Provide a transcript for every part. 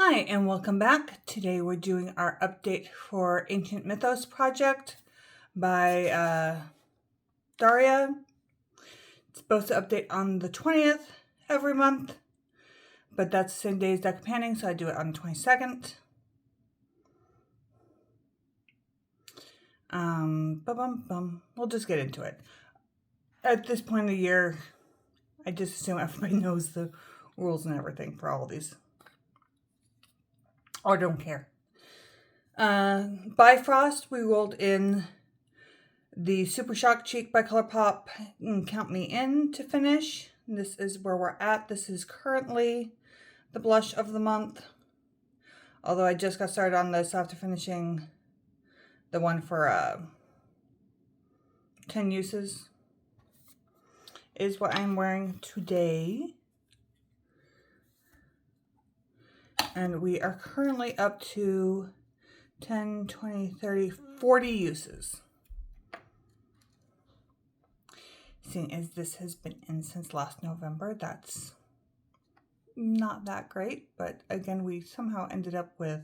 Hi, and welcome back. Today we're doing our update for Ancient Mythos project by Daria. It's supposed to update on the 20th every month, but that's the same day as deck panning, so I do it on the 22nd. We'll just get into it. At this point of the year, I just assume everybody knows the rules and everything for all of these. Or don't care. Bifrost, we rolled in the Super Shock Cheek by ColourPop and Count Me In to finish. This is where we're at. This is currently the blush of the month. Although I just got started on this after finishing the one for 10 uses. Is what I'm wearing today. And we are currently up to 10, 20, 30, 40 uses. Seeing as this has been in since last November, that's not that great. But again, we somehow ended up with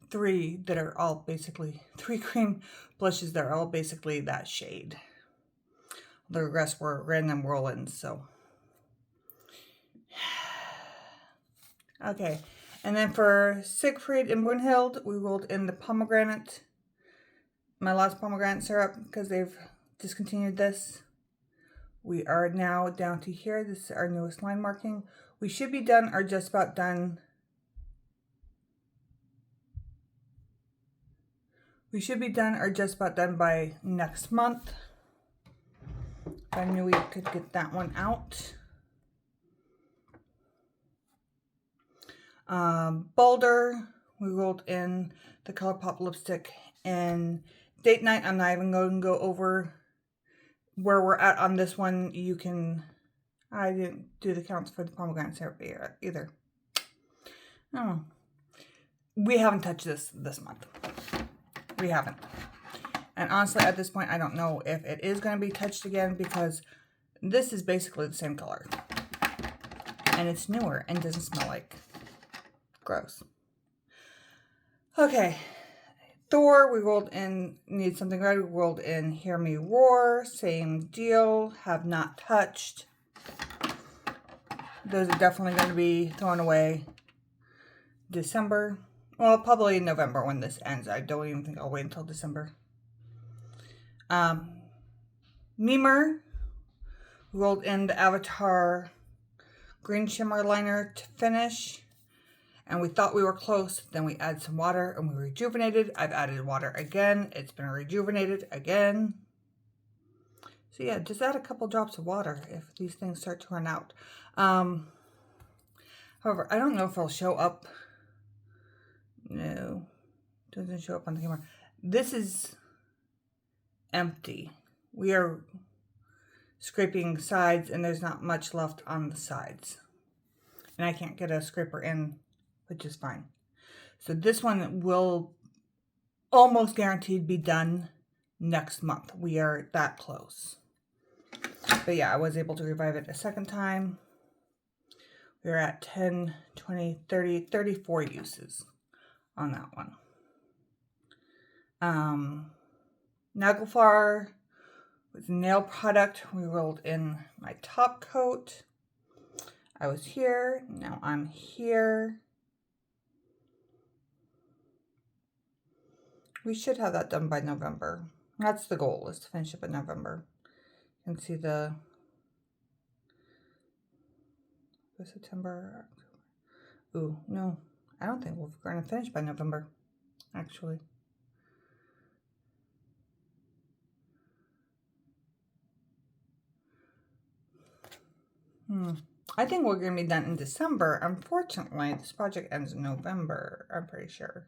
three that are all basically, three cream blushes that are all basically that shade. The rest were random roll-ins, so. Okay, and then for Siegfried and Brunhild, we rolled in the pomegranate, my last pomegranate syrup, because they've discontinued this. We are now down to here. This is our newest line marking. We should be done or just about done. We should be done or just about done by next month. I knew we could get that one out. Boulder, we rolled in the ColourPop lipstick, and date night, I'm not even going to go over where we're at on this one. You can, I didn't do the counts for the pomegranate syrup either. No, we haven't touched this month. We haven't. And honestly, at this point, I don't know if it is going to be touched again, because this is basically the same color. And it's newer and doesn't smell like gross. Okay. Thor, we rolled in Need Something Red. We rolled in Hear Me Roar. Same deal. Have not touched. Those are definitely going to be thrown away December. Well, probably in November when this ends. I don't even think I'll wait until December. Memer, rolled in the Avatar Green Shimmer Liner to finish. And we thought we were close. Then we add some water and we rejuvenated. I've added water again. It's been rejuvenated again. So yeah, just add a couple drops of water if these things start to run out. However, I don't know if it'll show up. No, doesn't show up on the camera. This is empty. We are scraping sides and there's not much left on the sides. And I can't get a scraper in, which is fine. So this one will almost guaranteed be done next month. We are that close. But yeah, I was able to revive it a second time. We're at 10, 20, 30, 34 uses on that one. Nagelfar with nail product. We rolled in my top coat. I was here. Now I'm here. We should have that done by November. That's the goal, is to finish it by November. You can see the September. Ooh, no. I don't think we're going to finish by November, actually. I think we're going to be done in December. Unfortunately, this project ends in November, I'm pretty sure.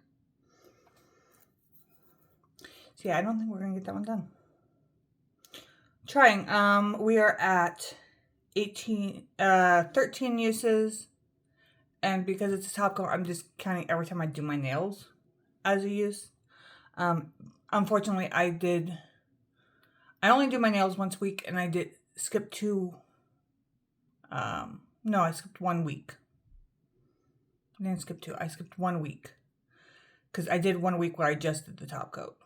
So yeah, I don't think we're going to get that one done. Trying. We are at 13 uses. And because it's a top coat, I'm just counting every time I do my nails as a use. Unfortunately, I only do my nails once a week, and I did skip I skipped 1 week. I didn't skip 2. I skipped 1 week. Because I did 1 week where I just did the top coat.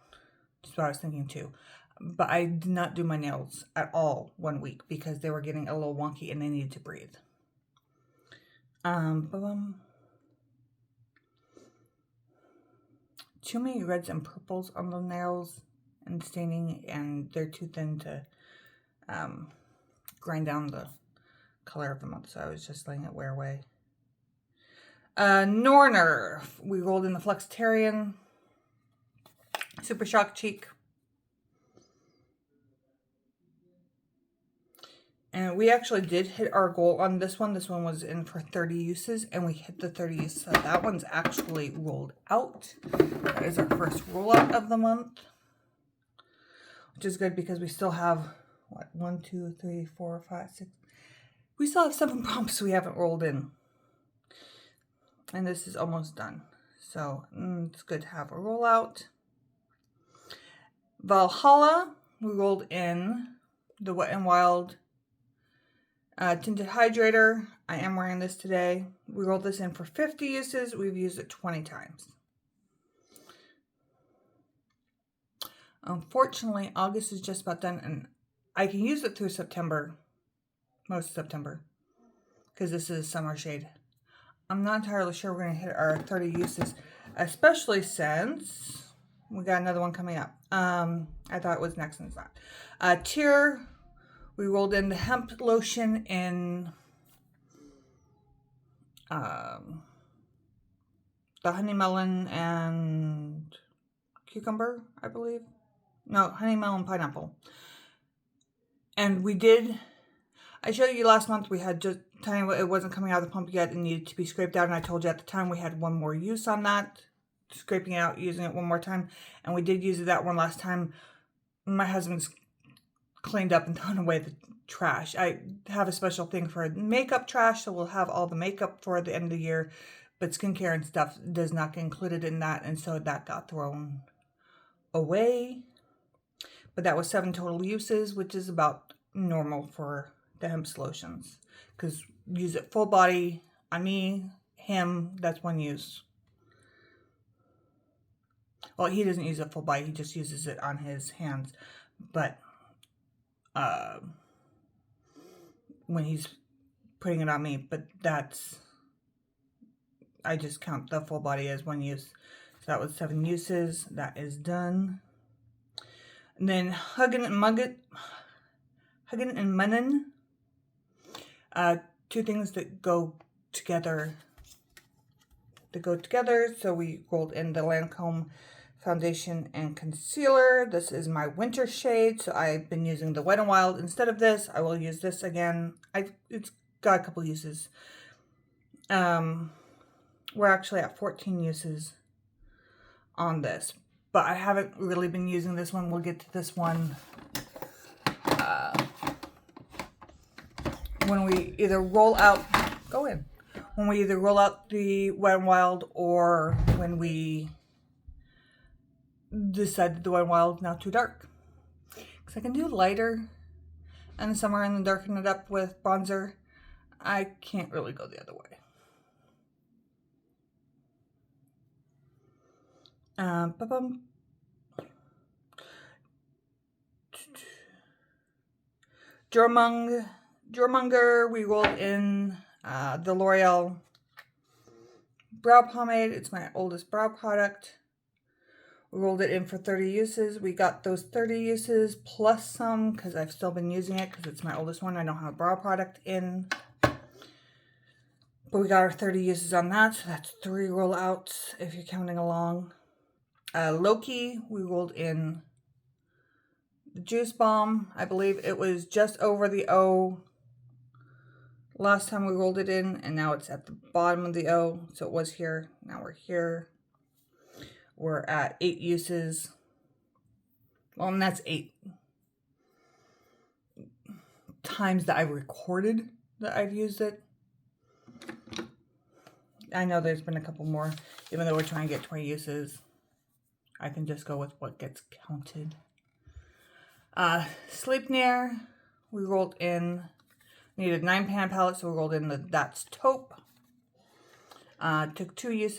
That's what I was thinking too. But I did not do my nails at all 1 week because they were getting a little wonky and they needed to breathe. Too many reds and purples on the nails and staining, and they're too thin to grind down the color of them, so I was just letting it wear away. Norner, we rolled in the Flexitarian, Super Shock Cheek. And we actually did hit our goal on this one. This one was in for 30 uses, and we hit the 30 uses. So that one's actually rolled out. That is our first rollout of the month, which is good because we still have, what, 1, 2, 3, 4, 5, 6. We still have 7 prompts we haven't rolled in. And this is almost done. So it's good to have a rollout. Valhalla, we rolled in the Wet n Wild Tinted Hydrator. I am wearing this today. We rolled this in for 50 uses. We've used it 20 times. Unfortunately, August is just about done, and I can use it through September, most of September, because this is a summer shade. I'm not entirely sure we're going to hit our 30 uses, especially since we got another one coming up. I thought it was next and it's not. Tear, we rolled in the hemp lotion in the honey melon and cucumber, I believe. No, honey melon pineapple. And we did, I showed you last month we had just tiny, it wasn't coming out of the pump yet. It needed to be scraped out. And I told you at the time we had one more use on that. Scraping it out, using it one more time. And we did use that one last time. My husband's cleaned up and thrown away the trash. I have a special thing for makeup trash, so we'll have all the makeup for the end of the year, but skincare and stuff does not get included in that, and so that got thrown away. But that was 7 total uses, which is about normal for the hemp lotions, because use it full body on me, him, that's 1 use. Well, he doesn't use it full body, he just uses it on his hands, but when he's putting it on me, but that's, I just count the full body as 1 use. So that was 7 uses. That is done. And then Huggin' and Munnin. 2 things that go together. So we rolled in the Lancome foundation and concealer. This is my winter shade, so I've been using the Wet n Wild instead of this. I will use this again. It's got a couple uses. We're actually at 14 uses on this, but I haven't really been using this one. We'll get to this one when we either roll out, when we either roll out the Wet n Wild or when we decide that the Wet n Wild is now too dark. Because I can do lighter in the summer and then darken it up with bronzer. I can't really go the other way. Jormonger, we rolled in the L'Oreal brow pomade. It's my oldest brow product. We rolled it in for 30 uses. We got those 30 uses plus some because I've still been using it because it's my oldest one. I don't have a brow product in. But we got our 30 uses on that, so that's 3 rollouts if you're counting along. Loki, we rolled in the Juice Bomb. I believe it was just over the O last time we rolled it in, and now it's at the bottom of the O. So it was here, now we're here. We're at 8 uses. Well, and that's 8 times that I've recorded that I've used it. I know there's been a couple more, even though we're trying to get 20 uses. I can just go with what gets counted. Sleep Nair, we rolled in, needed 9 pan palettes, so we rolled in the That's Taupe. Took 2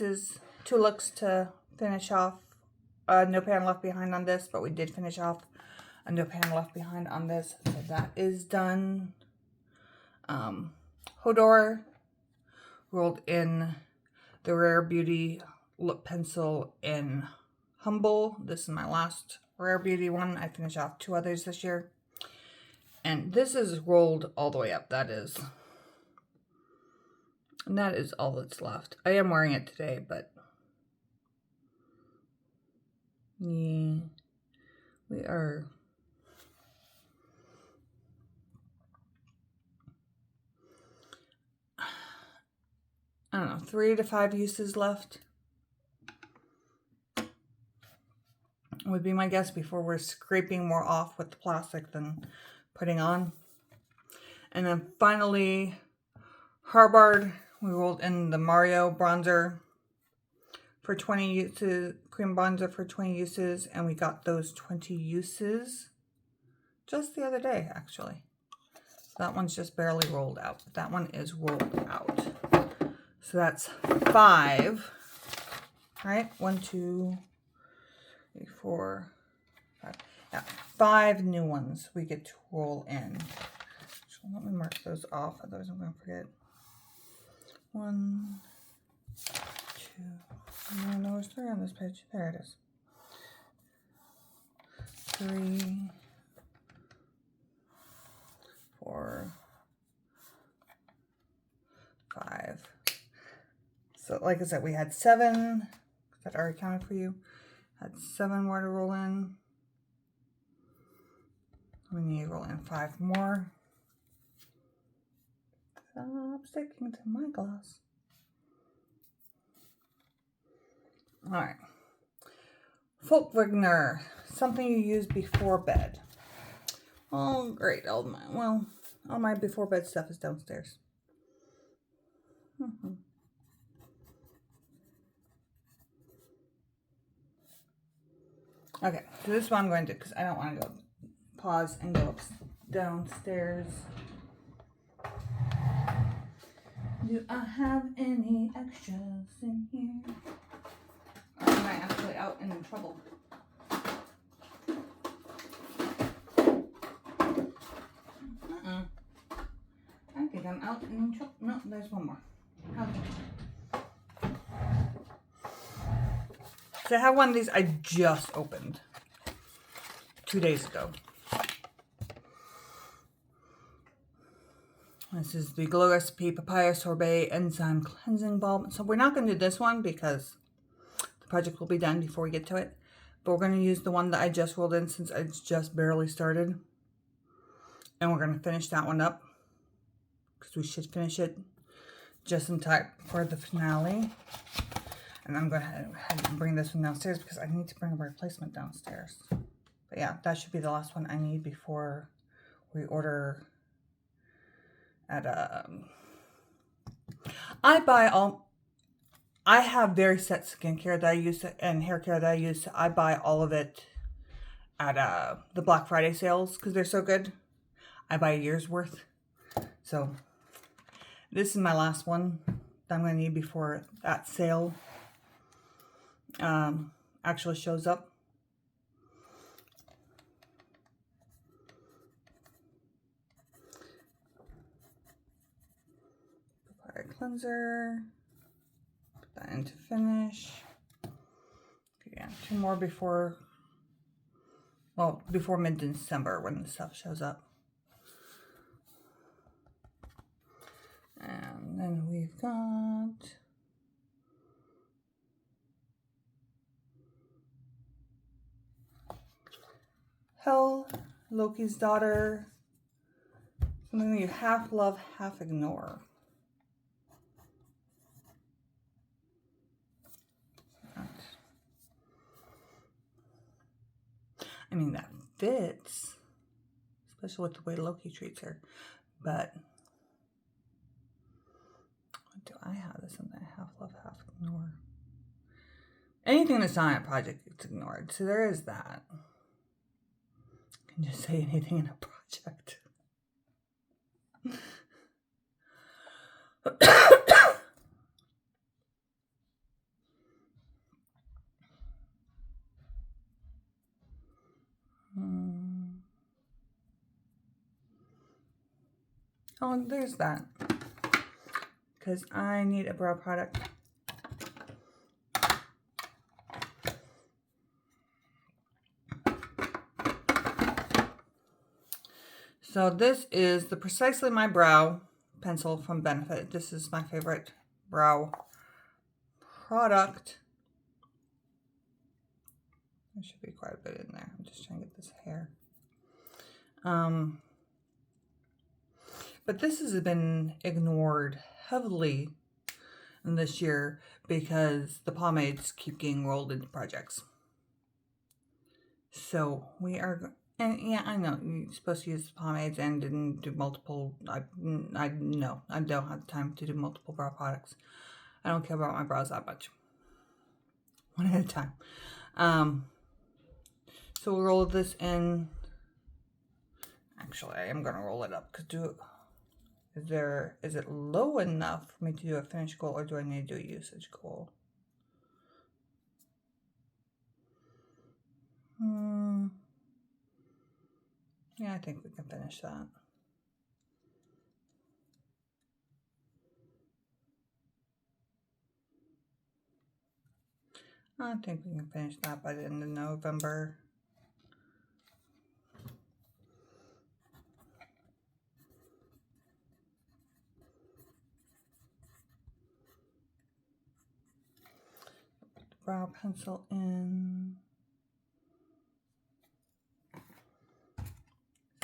looks to finish off. No pan left behind on this, but we did finish off a no pan left behind on this. So that is done. Hodor rolled in the Rare Beauty lip pencil in Humble. This is my last Rare Beauty one. I finished off 2 others this year. And this is rolled all the way up. And that is all that's left. I am wearing it today, but yeah, we are. I don't know, 3 to 5 uses left would be my guess before we're scraping more off with the plastic than putting on. And then finally, Harbard, we rolled in the Mario bronzer for 20 uses, cream bronzer for 20 uses, and we got those 20 uses just the other day, actually. So that one's just barely rolled out, but that one is rolled out. So that's 5, right? 1, 2, 3, 4, 5. Yeah, 5 new ones we get to roll in. So let me mark those off, otherwise I'm going to forget. 1, 2, no, there's 3 on this page. There it is. 3, 4, 5. So like I said, we had 7, that already counted for you. Had 7 more to roll in. We need to roll in 5 more. Stop sticking to my glass. Alright. Folkwigner, something you use before bed. Oh, great. All my before bed stuff is downstairs. Okay, so this one I'm going to, because I don't want to go pause and go downstairs. Do I have any extras in here? Or am I actually out and in trouble? I think I'm out and in trouble. No, there's one more. So I have one of these I just opened 2 days ago. This is the Glow Recipe Papaya Sorbet Enzyme Cleansing Balm. So we're not going to do this one because the project will be done before we get to it. But we're going to use the one that I just rolled in since it's just barely started. And we're going to finish that one up because we should finish it just in time for the finale. And I'm going to head and bring this one downstairs because I need to bring a replacement downstairs. But yeah, that should be the last one I need before we order at I have very set skincare that I use and hair care that I use. So I buy all of it at the Black Friday sales because they're so good. I buy a year's worth. So this is my last one that I'm going to need before that sale actually shows up. Papaya cleanser. Put that into finish. Yeah, 2 more before mid-December when the stuff shows up. And then we've got Hell, Loki's Daughter. Something you half love, half ignore. I mean, that fits, especially with the way Loki treats her. But what do I have? This something I half love, half ignore. Anything that's not a project gets ignored. So there is that. You can just say anything in a project. Oh, there's that. Because I need a brow product. So this is the Precisely My Brow pencil from Benefit. This is my favorite brow product. There should be quite a bit in there. I'm just trying to get this hair. But this has been ignored heavily this year because the pomades keep getting rolled into projects. So we are, and yeah, I know you're supposed to use the pomades and didn't do multiple. I know I don't have the time to do multiple brow products. I don't care about my brows that much. One at a time. So we'll roll this in. Actually, I am gonna roll it up because is it low enough for me to do a finish goal, or do I need to do a usage goal? Yeah, I think we can finish that. I think we can finish that by the end of November. Brow pencil in.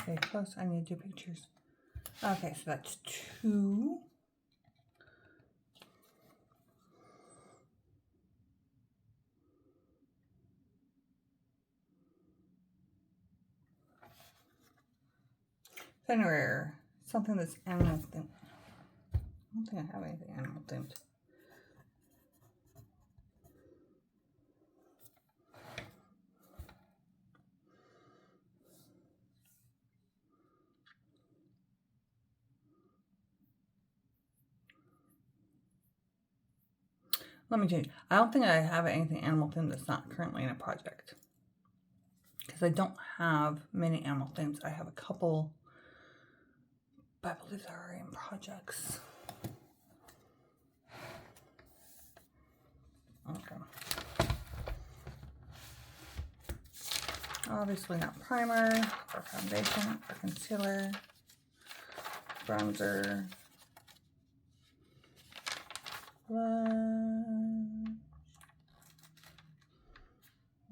Stay close. I need to do pictures. Okay, so that's 2. Fenrir. Something that's animal themed. I don't think I have anything animal themed. Let me change. I don't think I have anything animal themed that's not currently in a project. Because I don't have many animal themes. I have a couple, but I believe they're already in projects. Okay. Obviously not primer, or foundation, or concealer, bronzer, blush.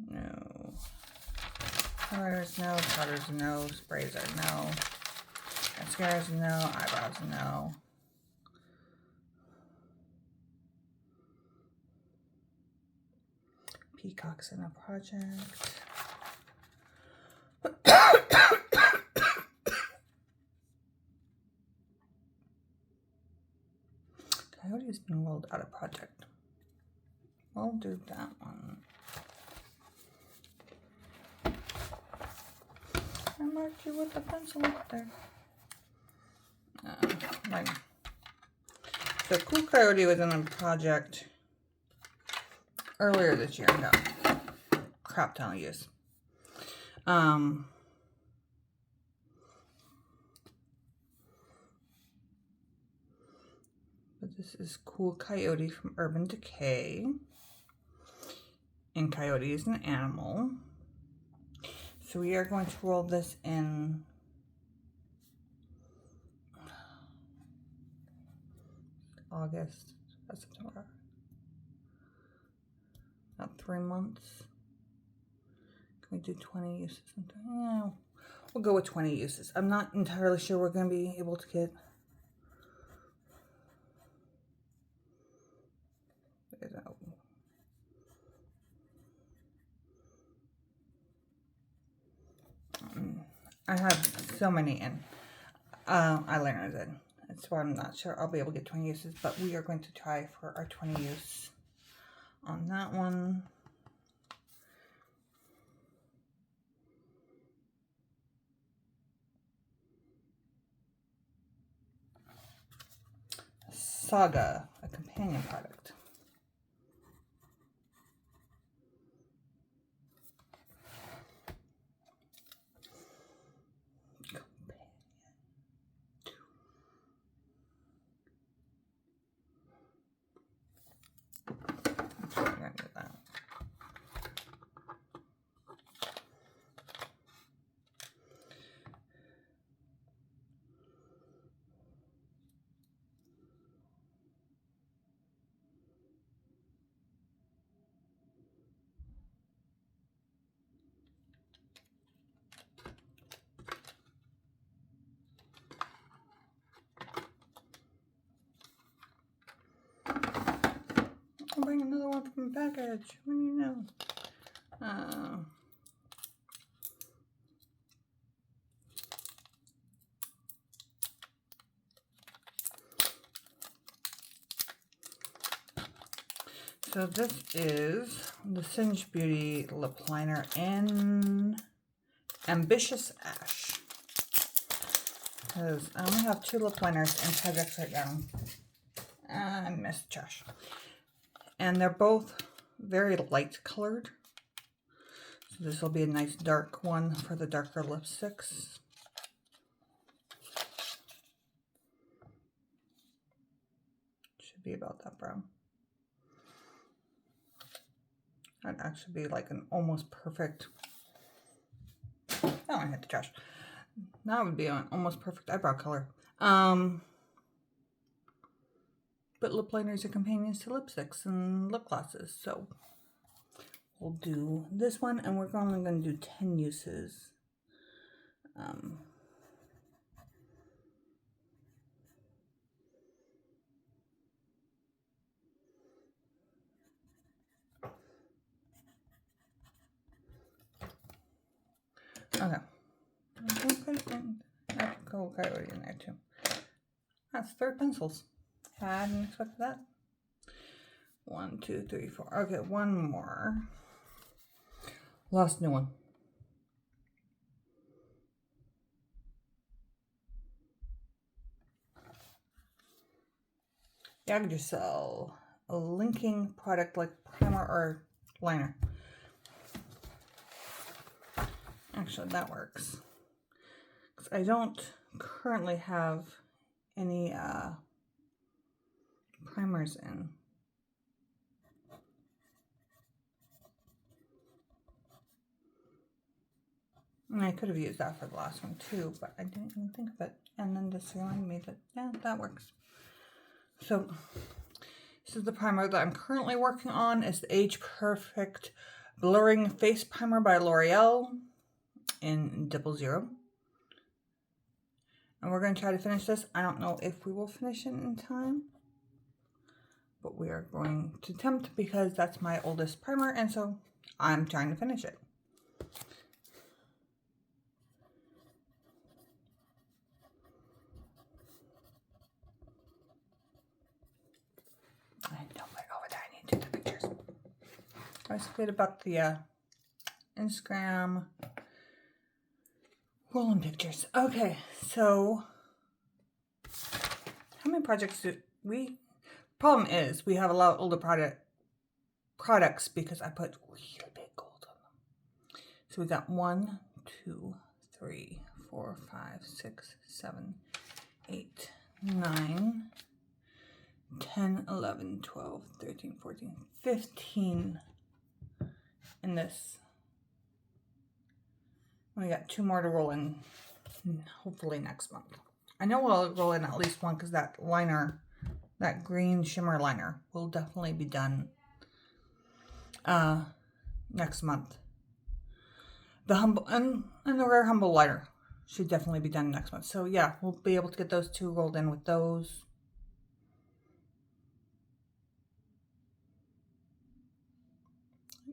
No. Highlighters, no. Powders, no. Sprays are no. Mascaras, no. Eyebrows, no. Peacocks in a project. Coyote's been rolled out of project. We'll do that one. I marked you with a pencil up there. Right. So Cool Coyote was in a project earlier this year. No, crap ton of use. But this is Cool Coyote from Urban Decay. And Coyote is an animal. So we are going to roll this in August, September. About 3 months. Can we do 20 uses? Yeah, we'll go with 20 uses. I'm not entirely sure we're going to be able to get. I have so many in eyeliners in. That's why I'm not sure I'll be able to get 20 uses, but we are going to try for our 20 use on that one. Saga, a companion product. can bring another one from the package. What do you know? So this is the Singe Beauty lip liner in Ambitious Ash. Because I only have 2 lip liners in projects right now. I missed trash. And they're both very light colored. So this will be a nice dark one for the darker lipsticks. Should be about that brown. That'd actually be like an almost perfect, oh, I hit the trash. That would be an almost perfect eyebrow color. But lip liners are companions to lipsticks and lip glosses. So we'll do this one, and we're only going to do 10 uses. Okay. Go coyote in there too. That's 3 pencils. I didn't expect that. 1, 2, 3, 4. Okay, one more. Last new one. Yggdrasil, a linking product like primer or liner. Actually, that works. Because I don't currently have any primers in. And I could have used that for the last one too, but I didn't even think of it. And then this reminded me that, yeah, that works. So this is the primer that I'm currently working on. It's the Age Perfect Blurring Face Primer by L'Oreal in 00. And we're going to try to finish this. I don't know if we will finish it in time, but we are going to attempt because that's my oldest primer, and so I'm trying to finish it. I know, but over there I need to do the pictures. I was good about the Instagram rolling pictures. Okay, so how many projects do we? Problem is we have a lot of older products because I put really big gold on them. So we got 1, 2, 3, 4, 5, 6, 7, 8, 9, 10, 11, 12, 13, 14, 15 in this. We got 2 more to roll in, hopefully next month. I know we'll roll in at least one because that liner, that green shimmer liner, will definitely be done next month. The humble and the rare humble liner should definitely be done next month. So yeah, we'll be able to get those 2 rolled in with those.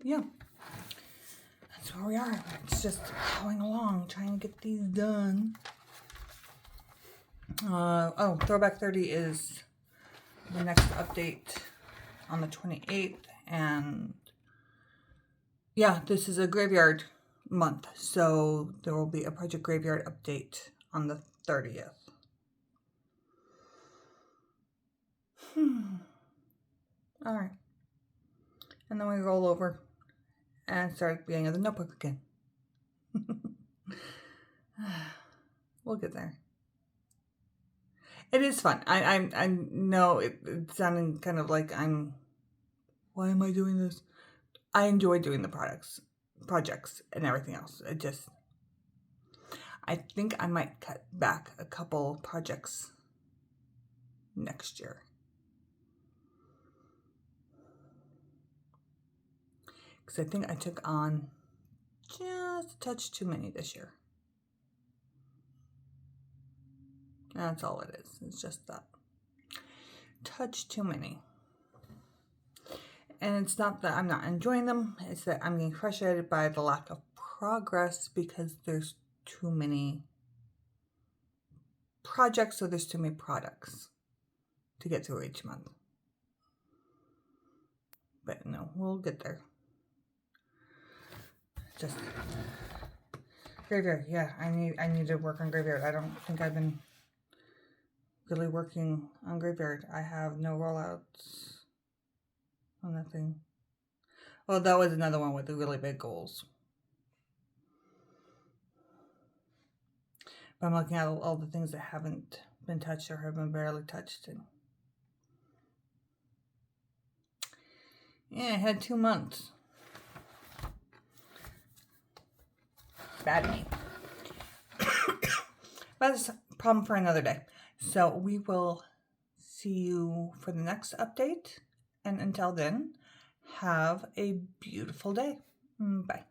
Yeah, that's where we are. It's just going along, trying to get these done. Oh, Throwback 30 is the next update on the 28th, and yeah, this is a graveyard month, so there will be a Project Graveyard update on the 30th. All right, and then we roll over and start at the beginning of the notebook again. We'll get there. It is fun. I know it's sounding kind of like why am I doing this? I enjoy doing the projects and everything else. I think I might cut back a couple projects next year. Because I think I took on just a touch too many this year. That's all it is. It's just that. Touch too many. And it's not that I'm not enjoying them, it's that I'm getting frustrated by the lack of progress because there's too many projects, so there's too many products to get through each month. But no, we'll get there. Just Graveyard, yeah, I need to work on Graveyard. I don't think I've been really working on Graveyard. I have no rollouts. Oh, nothing. Well, that was another one with the really big goals. But I'm looking at all the things that haven't been touched or have been barely touched. And yeah, I had 2 months. Bad me. But that's a problem for another day. So we will see you for the next update. And until then, have a beautiful day. Bye.